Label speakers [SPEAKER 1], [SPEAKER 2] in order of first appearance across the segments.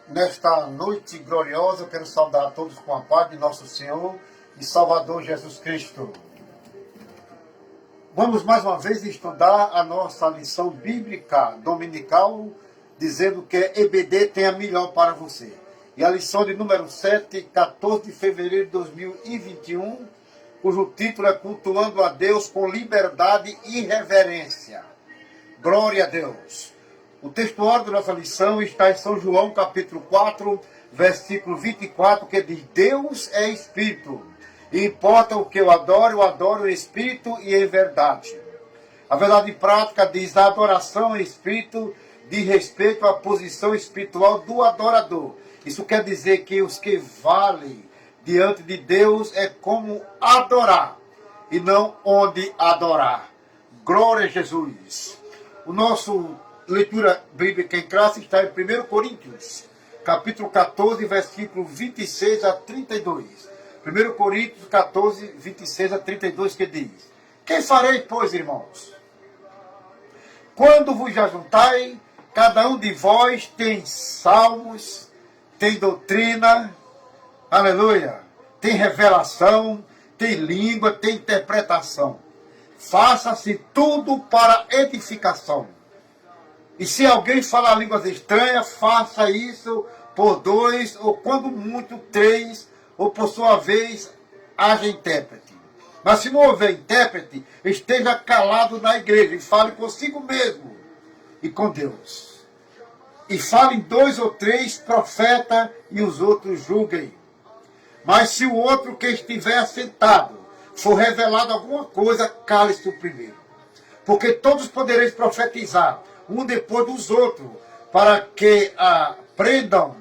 [SPEAKER 1] Nesta noite gloriosa, eu quero saudar a todos com a paz de nosso Senhor e Salvador Jesus Cristo. Vamos mais uma vez estudar a nossa lição bíblica dominical, dizendo que EBD tem a melhor para você. E a lição de número 7, 14 de fevereiro de 2021, cujo título é Cultuando a Deus com Liberdade e Reverência. Glória a Deus. O textuário da nossa lição está em São João, capítulo 4, versículo 24, que diz: Deus é Espírito, e importa o que eu adoro em Espírito e em verdade. A verdade prática diz: a adoração em Espírito diz respeito à posição espiritual do adorador. Isso quer dizer que os que valem diante de Deus é como adorar, e não onde adorar. Glória a Jesus. O nosso leitura bíblica em classe está em 1 Coríntios, capítulo 14, versículo 26 a 32. 1 Coríntios 14, 26 a 32, que diz: Que farei, pois, irmãos? Quando vos ajuntai, cada um de vós tem salmos, tem doutrina, aleluia, tem revelação, tem língua, tem interpretação. Faça-se tudo para edificação. E se alguém falar línguas estranhas, faça isso por 2, ou quando muito 3, ou por sua vez, haja intérprete. Mas se não houver intérprete, esteja calado na igreja e fale consigo mesmo e com Deus. E falem 2 ou 3 profetas e os outros julguem. Mas se o outro que estiver sentado for revelado alguma coisa, cale-se o primeiro. Porque todos podereis profetizar, um depois dos outros, para que aprendam,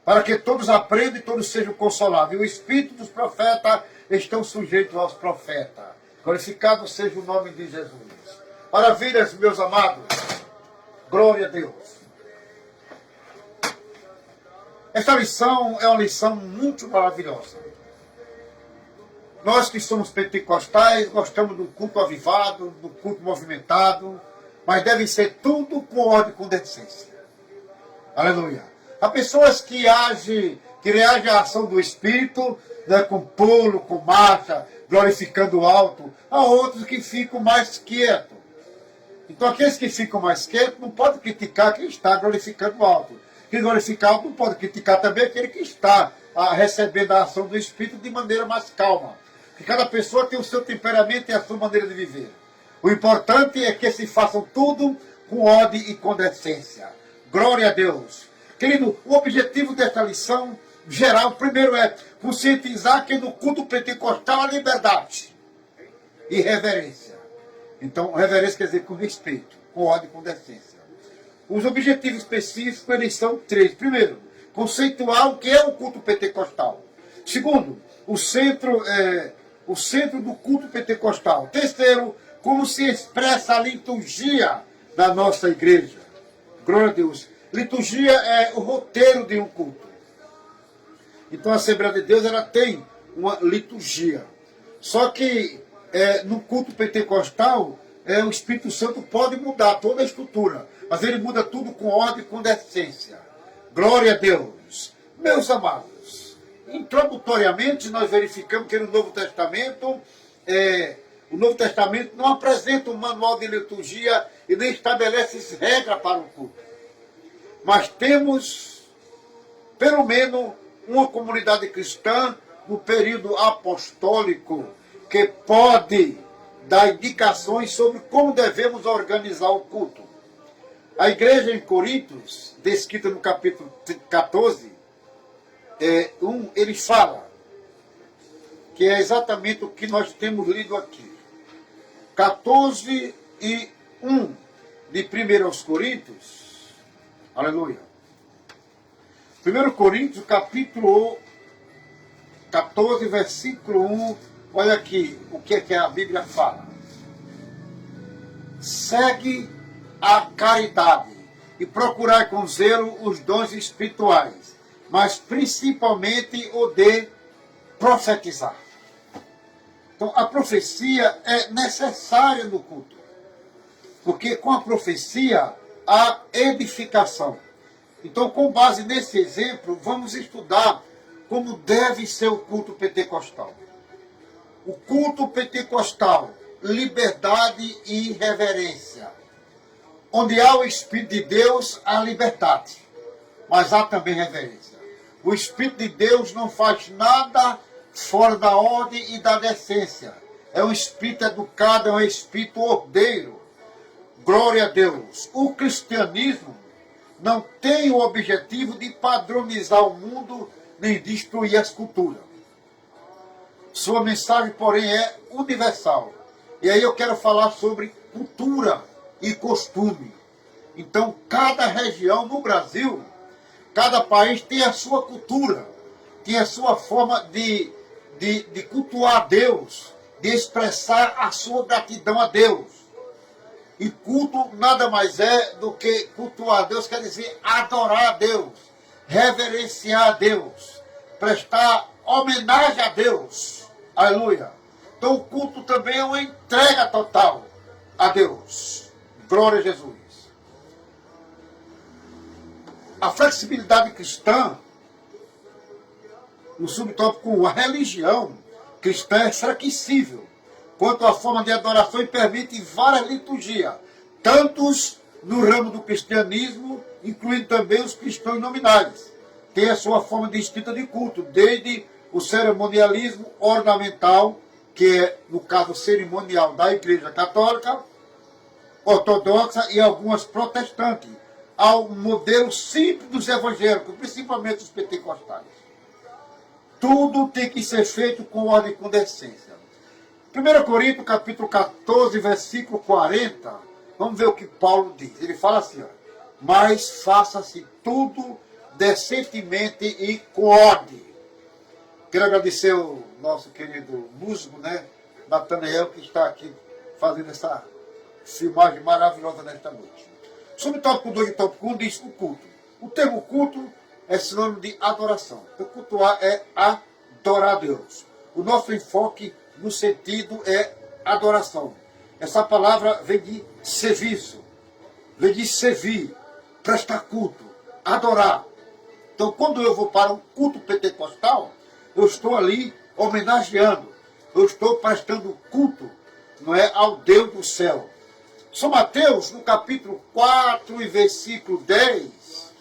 [SPEAKER 1] para que todos aprendam e todos sejam consolados. E o espírito dos profetas estão sujeitos aos profetas. Glorificado seja o nome de Jesus. Maravilhas, meus amados. Glória a Deus. Esta lição é uma lição muito maravilhosa. Nós que somos pentecostais gostamos do culto avivado, do culto movimentado, mas deve ser tudo com ordem e com decência. Aleluia. Há pessoas que reagem à ação do Espírito, né, com pulo, com marcha, glorificando o alto. Há outros que ficam mais quietos. Então aqueles que ficam mais quietos não podem criticar quem está glorificando o alto. Quem glorifica o alto não pode criticar também aquele que está recebendo a ação do Espírito de maneira mais calma. Porque cada pessoa tem o seu temperamento e a sua maneira de viver. O importante é que se façam tudo com ordem e com decência. Glória a Deus. Querido, o objetivo desta lição geral, primeiro, é conscientizar que no culto pentecostal há liberdade e reverência. Então, reverência quer dizer com respeito, com ordem e com decência. Os objetivos específicos, eles são 3. Primeiro, conceituar o que é o culto pentecostal. Segundo, o centro do culto pentecostal. Terceiro, como se expressa a liturgia da nossa igreja. Glória a Deus. Liturgia é o roteiro de um culto. Então a Assembleia de Deus ela tem uma liturgia. Só que no culto pentecostal, o Espírito Santo pode mudar toda a estrutura. Mas ele muda tudo com ordem e com decência. Glória a Deus. Meus amados, introdutoriamente nós verificamos que no Novo Testamento o Novo Testamento não apresenta um manual de liturgia e nem estabelece regras para o culto. Mas temos, pelo menos, uma comunidade cristã no período apostólico que pode dar indicações sobre como devemos organizar o culto. A igreja em Coríntios, descrita no capítulo 14, ele fala que é exatamente o que nós temos lido aqui. 14 e 1 de 1 Coríntios, aleluia. 1 Coríntios, capítulo 14, versículo 1, olha aqui o que é que a Bíblia fala. Segue a caridade e procurar com zelo os dons espirituais, mas principalmente o de profetizar. Então, a profecia é necessária no culto, porque com a profecia há edificação. Então, com base nesse exemplo, vamos estudar como deve ser o culto pentecostal. O culto pentecostal, liberdade e reverência. Onde há o Espírito de Deus, há liberdade, mas há também reverência. O Espírito de Deus não faz nada fora da ordem e da decência. É um Espírito educado, é um Espírito ordeiro. Glória a Deus. O cristianismo não tem o objetivo de padronizar o mundo nem destruir as culturas. Sua mensagem, porém, é universal. E aí eu quero falar sobre cultura e costume. Então, cada região no Brasil, cada país tem a sua cultura, tem a sua forma de cultuar a Deus, de expressar a sua gratidão a Deus. E culto nada mais é do que cultuar a Deus, quer dizer adorar a Deus, reverenciar a Deus, prestar homenagem a Deus. Aleluia. Então o culto também é uma entrega total a Deus. Glória a Jesus. A flexibilidade cristã, no subtópico 1, a religião cristã é flexível quanto à forma de adoração e permite várias liturgias, tantos no ramo do cristianismo, incluindo também os cristãos nominais. Tem a sua forma distinta de culto, desde o cerimonialismo ornamental, que é, no caso, cerimonial da Igreja Católica, Ortodoxa e algumas protestantes, ao modelo simples dos evangélicos, principalmente os pentecostais. Tudo tem que ser feito com ordem e com decência. 1 Coríntios, capítulo 14, versículo 40, vamos ver o que Paulo diz. Ele fala assim, ó, mas faça-se tudo decentemente e com ordem. Quero agradecer o nosso querido músico, né, Natanael, que está aqui fazendo essa filmagem maravilhosa nesta noite. Sobre o tópico 2 e tópico 1 diz o culto. O termo culto é sinônimo de adoração. Então, cultuar é adorar a Deus. O nosso enfoque no sentido é adoração. Essa palavra vem de serviço, vem de servir, prestar culto, adorar. Então, quando eu vou para um culto pentecostal, eu estou ali homenageando, eu estou prestando culto, não é, ao Deus do céu. São Mateus, no capítulo 4 e versículo 10,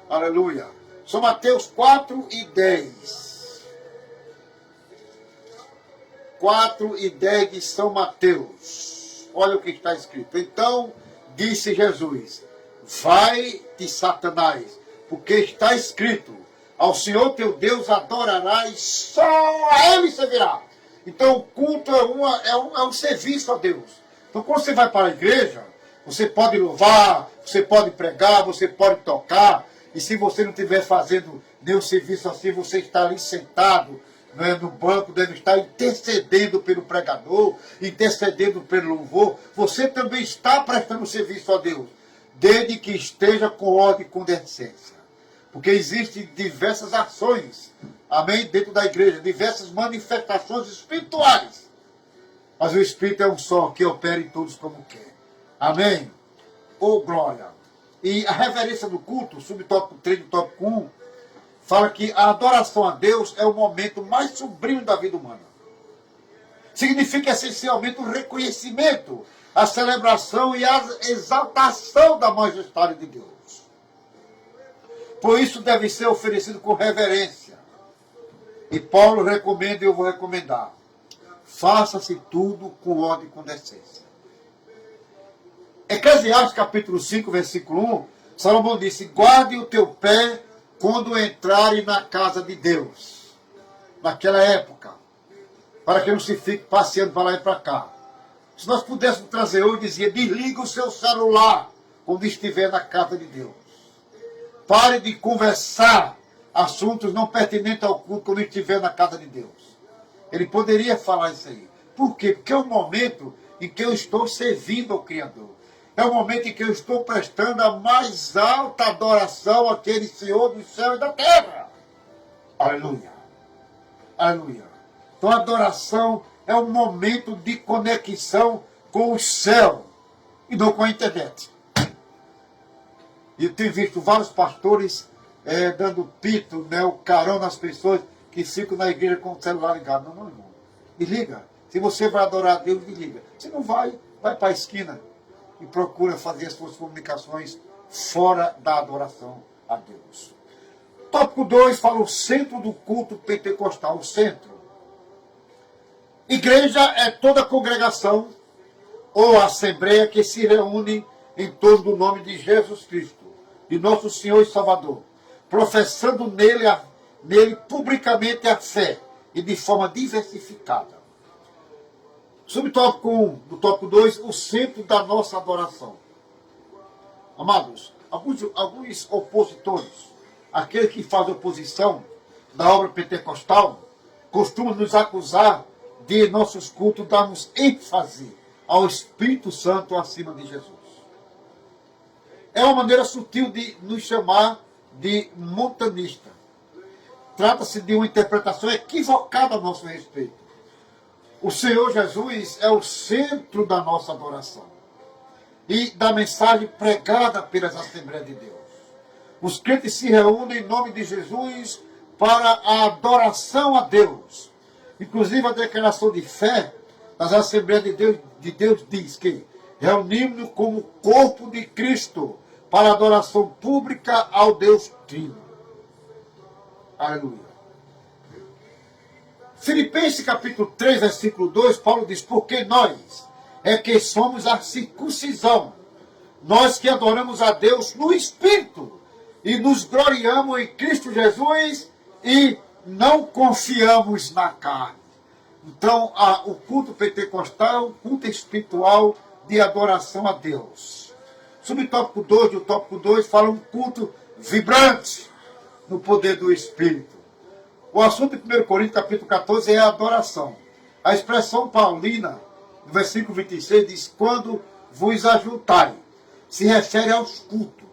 [SPEAKER 1] aleluia. São Mateus 4 e 10. 4 e 10 de São Mateus. Olha o que está escrito. Então disse Jesus, vai-te, Satanás, porque está escrito, ao Senhor teu Deus adorarás, só a Ele servirá. Então o culto é um serviço a Deus. Então quando você vai para a igreja, você pode louvar, você pode pregar, você pode tocar, e se você não estiver fazendo nenhum serviço assim, você está ali sentado, não é, no banco, deve estar intercedendo pelo pregador, intercedendo pelo louvor. Você também está prestando serviço a Deus, desde que esteja com ordem e com decência. Porque existem diversas ações, amém, dentro da igreja, diversas manifestações espirituais. Mas o Espírito é um só, que opera em todos como quer. Amém? Oh, glória! E a reverência do culto, subtópico 3 do tópico 1, fala que a adoração a Deus é o momento mais sublime da vida humana. Significa essencialmente o reconhecimento, a celebração e a exaltação da majestade de Deus. Por isso deve ser oferecido com reverência. E Paulo recomenda e eu vou recomendar. Faça-se tudo com ordem e com decência. Eclesiastes capítulo 5, versículo 1, Salomão disse, guarde o teu pé quando entrarem na casa de Deus. Naquela época. Para que não se fique passeando para lá e para cá. Se nós pudéssemos trazer hoje, dizia, desliga o seu celular quando estiver na casa de Deus. Pare de conversar assuntos não pertinentes ao culto quando estiver na casa de Deus. Ele poderia falar isso aí. Por quê? Porque é o momento em que eu estou servindo ao Criador. É o momento em que eu estou prestando a mais alta adoração àquele Senhor do céu e da terra. Aleluia. Aleluia. Então a adoração é um momento de conexão com o céu e não com a internet. E eu tenho visto vários pastores dando pito, né, o carão nas pessoas que ficam na igreja com o celular ligado. Não, não, irmão. Desliga. Se você vai adorar a Deus, desliga. Se não vai, vai para a esquina e procura fazer as suas comunicações fora da adoração a Deus. Tópico 2 fala o centro do culto pentecostal. O centro. Igreja é toda congregação ou assembleia que se reúne em torno do nome de Jesus Cristo, de nosso Senhor e Salvador, professando nele publicamente a fé e de forma diversificada. Subtópico 1 do tópico 2, o centro da nossa adoração. Amados, alguns opositores, aqueles que fazem oposição da obra pentecostal, costumam nos acusar de nossos cultos darmos ênfase ao Espírito Santo acima de Jesus. É uma maneira sutil de nos chamar de montanista. Trata-se de uma interpretação equivocada a nosso respeito. O Senhor Jesus é o centro da nossa adoração e da mensagem pregada pelas Assembleias de Deus. Os crentes se reúnem em nome de Jesus para a adoração a Deus. Inclusive a declaração de fé das Assembleias de Deus diz que reunimos-nos como corpo de Cristo para a adoração pública ao Deus Trino. Aleluia. Filipenses capítulo 3, versículo 2, Paulo diz, porque nós é que somos a circuncisão, nós que adoramos a Deus no Espírito e nos gloriamos em Cristo Jesus e não confiamos na carne. Então, o culto pentecostal é um culto espiritual de adoração a Deus. Subtópico 2 do tópico 2 fala um culto vibrante no poder do Espírito. O assunto de 1 Coríntios capítulo 14 é a adoração. A expressão paulina, no versículo 26, diz, quando vos ajuntai, se refere aos cultos.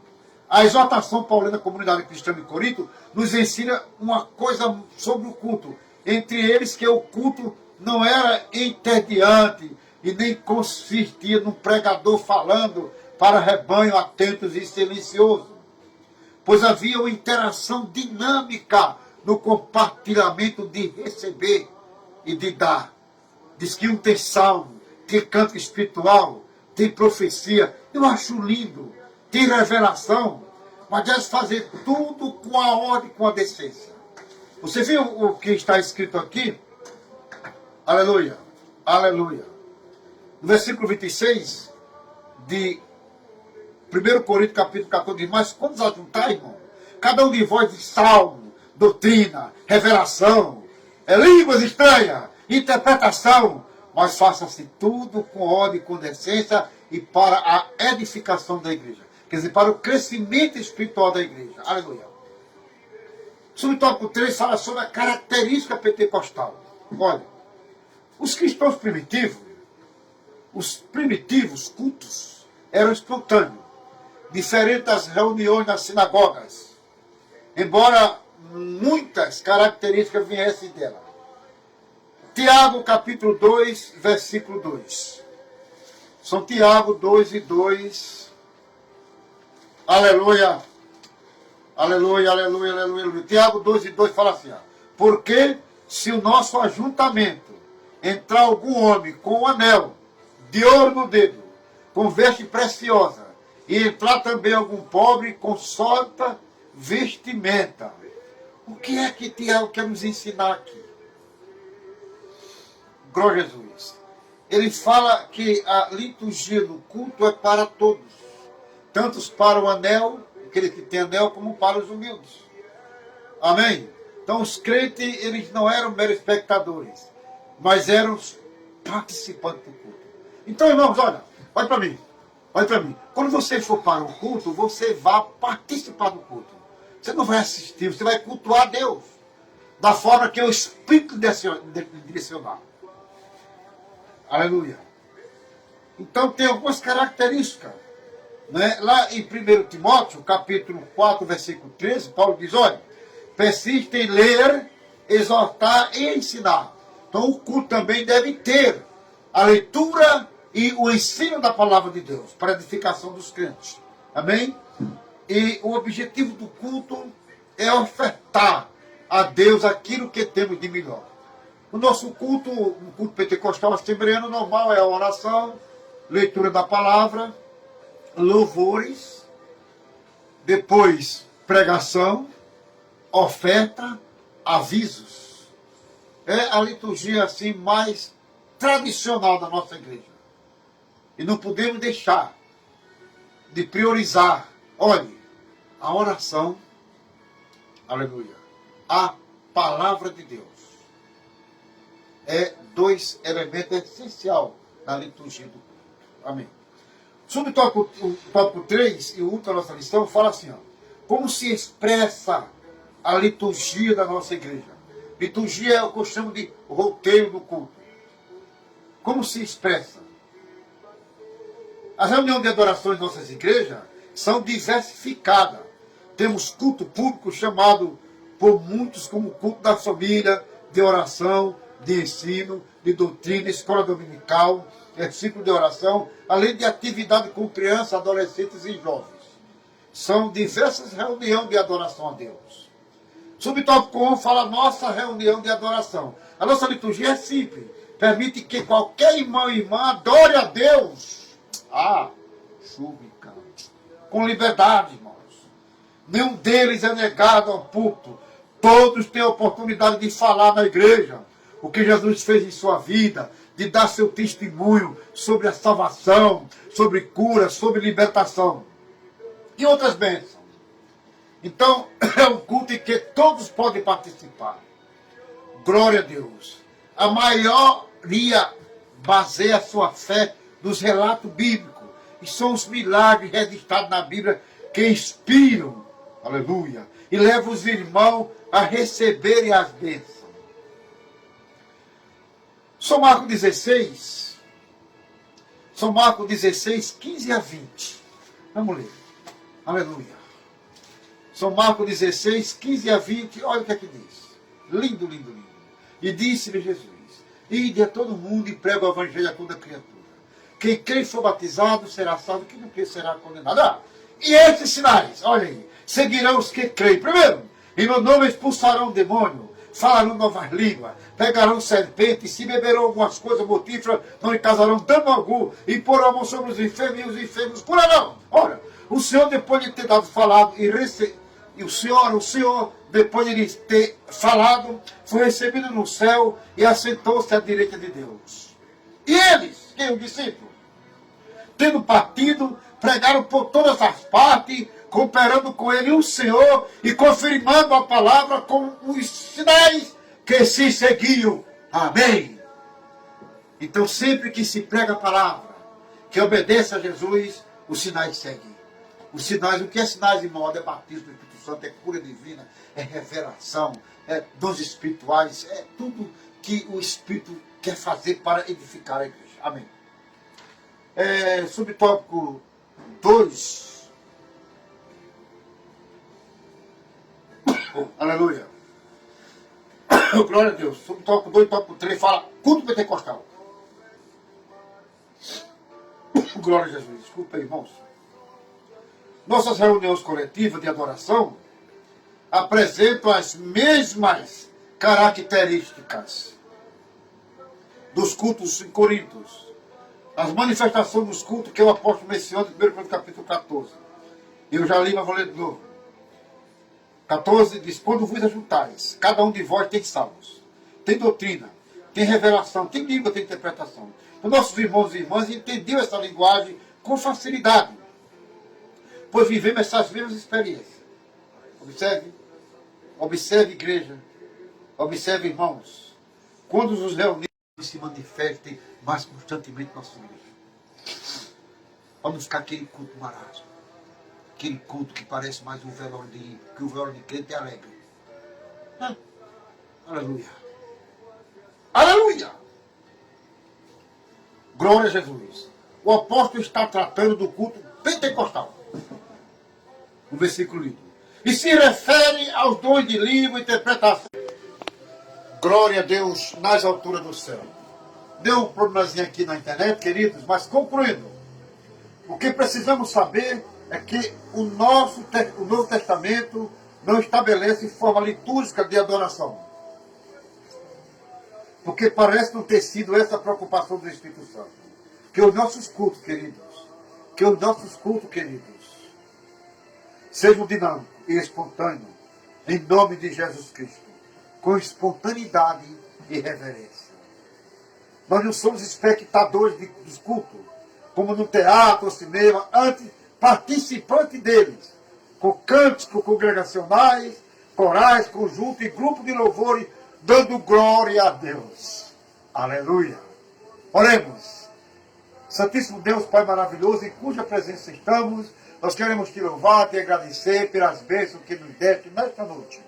[SPEAKER 1] A exortação paulina da comunidade cristã de Corinto nos ensina uma coisa sobre o culto. Entre eles que o culto não era entediante e nem consistia num pregador falando para rebanho atentos e silencioso. Pois havia uma interação dinâmica no compartilhamento de receber e de dar. Diz que um tem salmo, tem canto espiritual, tem profecia. Eu acho lindo. Tem revelação. Mas deve fazer tudo com a ordem, com a decência. Você viu o que está escrito aqui? Aleluia. Aleluia. No versículo 26 de 1 Coríntios capítulo 14 diz, mas quando ajuntar, irmão, cada um de vós de salmo, doutrina, revelação, línguas estranhas, interpretação, mas faça-se tudo com ordem, com decência e para a edificação da igreja. Quer dizer, para o crescimento espiritual da igreja. Aleluia. Subtópico 3 fala sobre a característica pentecostal. Olha, os cristãos primitivos, os primitivos cultos, eram espontâneos, diferente das reuniões nas sinagogas, embora muitas características viessem dela. Tiago capítulo 2, versículo 2. São Tiago 2 e 2. Aleluia. Aleluia, aleluia, aleluia, aleluia. Tiago 2 e 2 fala assim, ó, porque se o nosso ajuntamento entrar algum homem com um anel de ouro no dedo, com veste preciosa, e entrar também algum pobre com sólida vestimenta. O que é que Tiago quer nos ensinar aqui? Glória a Jesus. Ele fala que a liturgia do culto é para todos. Tanto para o anel, aquele que tem anel, como para os humildes. Amém? Então os crentes, eles não eram meros espectadores, mas eram os participantes do culto. Então, irmãos, olha para mim. Olha para mim. Quando você for para o culto, você vai participar do culto. Você não vai assistir, você vai cultuar a Deus. Da forma que o Espírito direcionar. Aleluia. Então tem algumas características. Né? Lá em 1 Timóteo, capítulo 4, versículo 13, Paulo diz, olha, persiste em ler, exortar e ensinar. Então o culto também deve ter a leitura e o ensino da palavra de Deus, para a edificação dos crentes. Amém? E o objetivo do culto é ofertar a Deus aquilo que temos de melhor. O nosso culto, um culto pentecostal assembleano normal, é a oração, leitura da palavra, louvores, depois pregação, oferta, avisos. É a liturgia assim mais tradicional da nossa igreja. E não podemos deixar de priorizar, olhe, a oração, aleluia, a palavra de Deus. É dois elementos essenciais na liturgia do culto. Amém. Sobre o tópico 3 e o último da nossa lição, fala assim, ó, como se expressa a liturgia da nossa igreja. Liturgia é o que eu chamo de roteiro do culto. Como se expressa? As reuniões de adoração em nossas igrejas são diversificadas. Temos culto público chamado por muitos como culto da família, de oração, de ensino, de doutrina, escola dominical, ciclo de oração, além de atividade com crianças, adolescentes e jovens. São diversas reuniões de adoração a Deus. Subtópico 1 fala nossa reunião de adoração. A nossa liturgia é simples. Permite que qualquer irmão e irmã adore a Deus. Chuva, com liberdade, irmãos. Nenhum deles é negado ao púlpito. Todos têm a oportunidade de falar na igreja o que Jesus fez em sua vida, de dar seu testemunho sobre a salvação, sobre cura, sobre libertação e outras bênçãos. Então, é um culto em que todos podem participar. Glória a Deus. A maioria baseia a sua fé nos relatos bíblicos. E são os milagres registrados na Bíblia que inspiram, aleluia, e levam os irmãos a receberem as bênçãos. São Marcos 16, 15 a 20. Vamos ler. Aleluia. São Marcos 16, 15 a 20, olha o que é que diz. Lindo, lindo, lindo. E disse-lhe Jesus, ide a todo mundo e prega o evangelho a toda criatura. Quem crê e for batizado será salvo, quem não crê será condenado. E esses sinais, olha aí, seguirão os que creem. Primeiro, em meu nome expulsarão o demônio, falarão novas línguas, pegarão serpentes, se beberão algumas coisas mortíferas, não lhe causarão dano algum, e porão a mão sobre os enfermos, e os enfermos curarão. Olha, o Senhor, depois de ter dado falado e o Senhor, depois de lhe ter falado, foi recebido no céu e assentou-se à direita de Deus. E eles, que os discípulos, tendo partido, pregaram por todas as partes, cooperando com ele o Senhor e confirmando a palavra com os sinais que se seguiam. Amém. Então, sempre que se prega a palavra, que obedeça a Jesus, os sinais seguem. Os sinais, o que é sinais, irmão? É batismo do Espírito Santo, é cura divina, é revelação, é dons espirituais, é tudo que o Espírito quer fazer para edificar a igreja. Amém. Subtópico 2. Aleluia. Glória a Deus. Subtópico 2, tópico 3 fala culto pentecostal. Glória a Jesus. Desculpa, irmãos. Nossas reuniões coletivas de adoração apresentam as mesmas características dos cultos em Coríntios. As manifestações dos cultos que o apóstolo menciona em 1 Coríntios capítulo 14. Eu já li, mas vou ler de novo. 14 diz, quando vos ajuntais, cada um de vós tem salmos, tem doutrina, tem revelação, tem língua, tem interpretação. Então, nossos irmãos e irmãs entendiam essa linguagem com facilidade, pois vivemos essas mesmas experiências. Observe igreja, observe irmãos, quando os reunimos se manifestem mais constantemente na nossa igreja. Para não ficar aquele culto marasmo. Aquele culto que parece mais um velório de ímpio, que o velório de crente é alegre. Aleluia. Aleluia. Glória a Jesus. O apóstolo está tratando do culto pentecostal. O versículo lido. E se refere aos dons de língua e interpretação. Glória a Deus nas alturas do céu. Deu um problemazinho aqui na internet, queridos, mas concluindo. O que precisamos saber é que o Novo Testamento não estabelece forma litúrgica de adoração. Porque parece não ter sido essa a preocupação do Espírito Santo. Que os nossos cultos, queridos, sejam dinâmicos e espontâneos, em nome de Jesus Cristo, com espontaneidade e reverência. Nós não somos espectadores dos cultos, como no teatro ou cinema, antes participantes deles, com cânticos congregacionais, corais, conjuntos e grupos de louvores, dando glória a Deus. Aleluia. Oremos. Santíssimo Deus, Pai maravilhoso, em cuja presença estamos, nós queremos te louvar, te agradecer pelas bênçãos que nos deste nesta noite,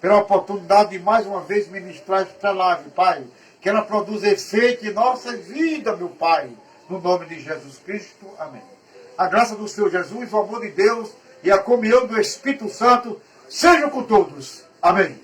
[SPEAKER 1] pela oportunidade de mais uma vez ministrar esta live, Pai, que ela produza efeito em nossa vida, meu Pai, no nome de Jesus Cristo. Amém. A graça do Senhor Jesus, o amor de Deus e a comunhão do Espírito Santo sejam com todos. Amém.